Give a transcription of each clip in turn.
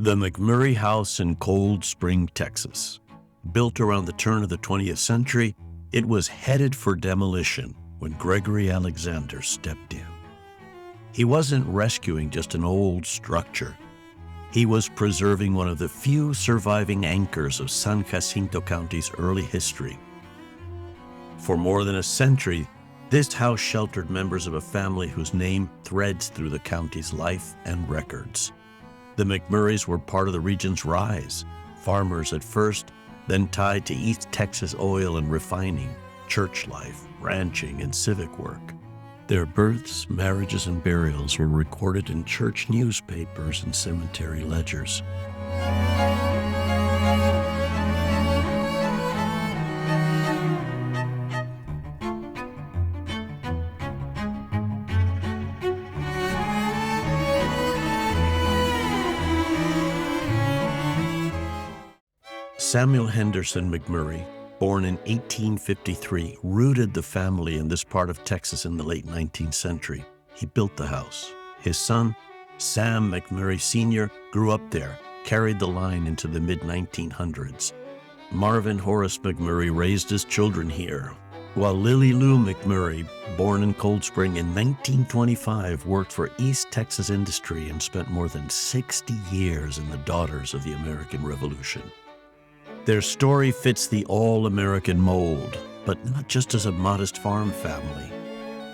The McMurray House in Cold Spring, Texas. Built around the turn of the 20th century, it was headed for demolition when Gregory Alexander stepped in. He wasn't rescuing just an old structure. He was preserving one of the few surviving anchors of San Jacinto County's early history. For more than a century, this house sheltered members of a family whose name threads through the county's life and records. The McMurrays were part of the region's rise, farmers at first, then tied to East Texas oil and refining, church life, ranching, and civic work. Their births, marriages, and burials were recorded in church newspapers and cemetery ledgers. Samuel Henderson McMurray, born in 1853, rooted the family in this part of Texas in the late 19th century. He built the house. His son, Sam McMurray Sr., grew up there, carried the line into the mid-1900s. Marvin Horace McMurray raised his children here, while Lily Lou McMurray, born in Cold Spring in 1925, worked for East Texas Industry and spent more than 60 years in the Daughters of the American Revolution. Their story fits the all-American mold, but not just as a modest farm family.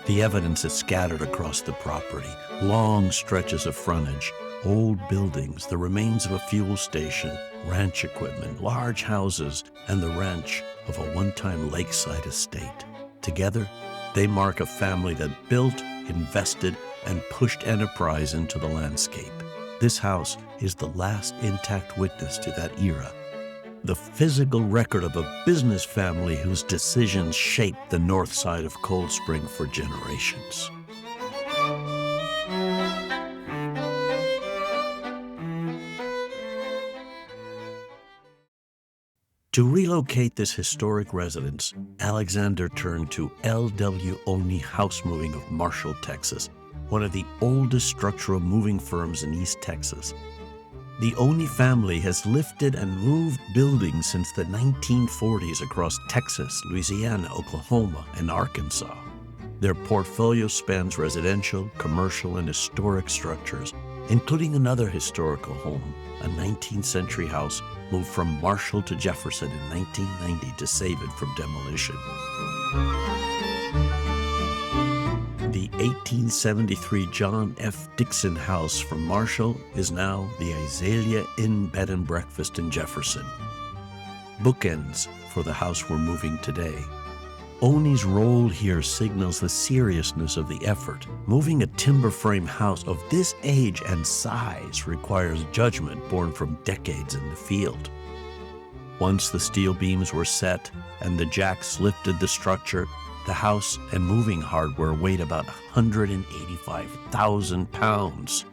The evidence is scattered across the property, long stretches of frontage, old buildings, the remains of a fuel station, ranch equipment, large houses, and the ranch of a one-time lakeside estate. Together, they mark a family that built, invested, and pushed enterprise into the landscape. This house is the last intact witness to that era. The physical record of a business family whose decisions shaped the north side of Cold Spring for generations. To relocate this historic residence, Alexander turned to L.W. Oney House Moving of Marshall, Texas, one of the oldest structural moving firms in East Texas. The Oney family has lifted and moved buildings since the 1940s across Texas, Louisiana, Oklahoma, and Arkansas. Their portfolio spans residential, commercial, and historic structures, including another historical home, a 19th century house moved from Marshall to Jefferson in 1990 to save it from demolition. The 1873 John F. Dixon House from Marshall is now the Azalea Inn Bed and Breakfast in Jefferson. Bookends for the house we're moving today. Oney's role here signals the seriousness of the effort. Moving a timber frame house of this age and size requires judgment born from decades in the field. Once the steel beams were set and the jacks lifted the structure, the house and moving hardware weighed about 185,000 pounds.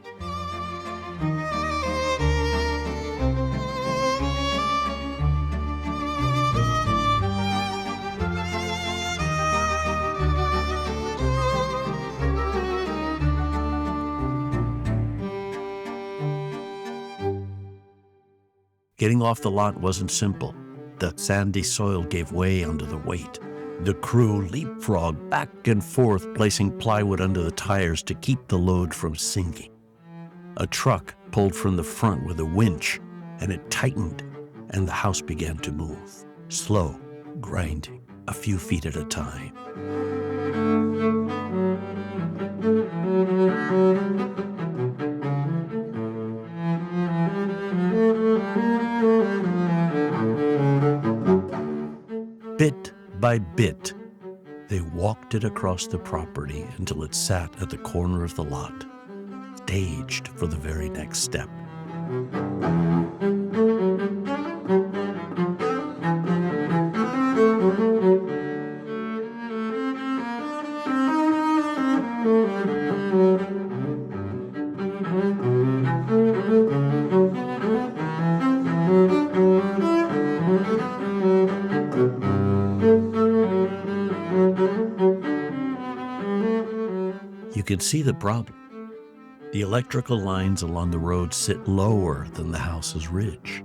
Getting off the lot wasn't simple. The sandy soil gave way under the weight. The crew leapfrogged back and forth, placing plywood under the tires to keep the load from sinking. A truck pulled from the front with a winch, and it tightened, and the house began to move, slow, grinding, a few feet at a time. Bit by bit, they walked it across the property until it sat at the corner of the lot, staged for the very next step. You could see the problem. The electrical lines along the road sit lower than the house's ridge,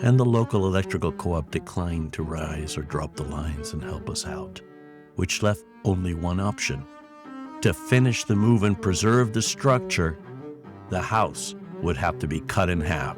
and the local electrical co-op declined to rise or drop the lines and help us out, which left only one option. To finish the move and preserve the structure, the house would have to be cut in half.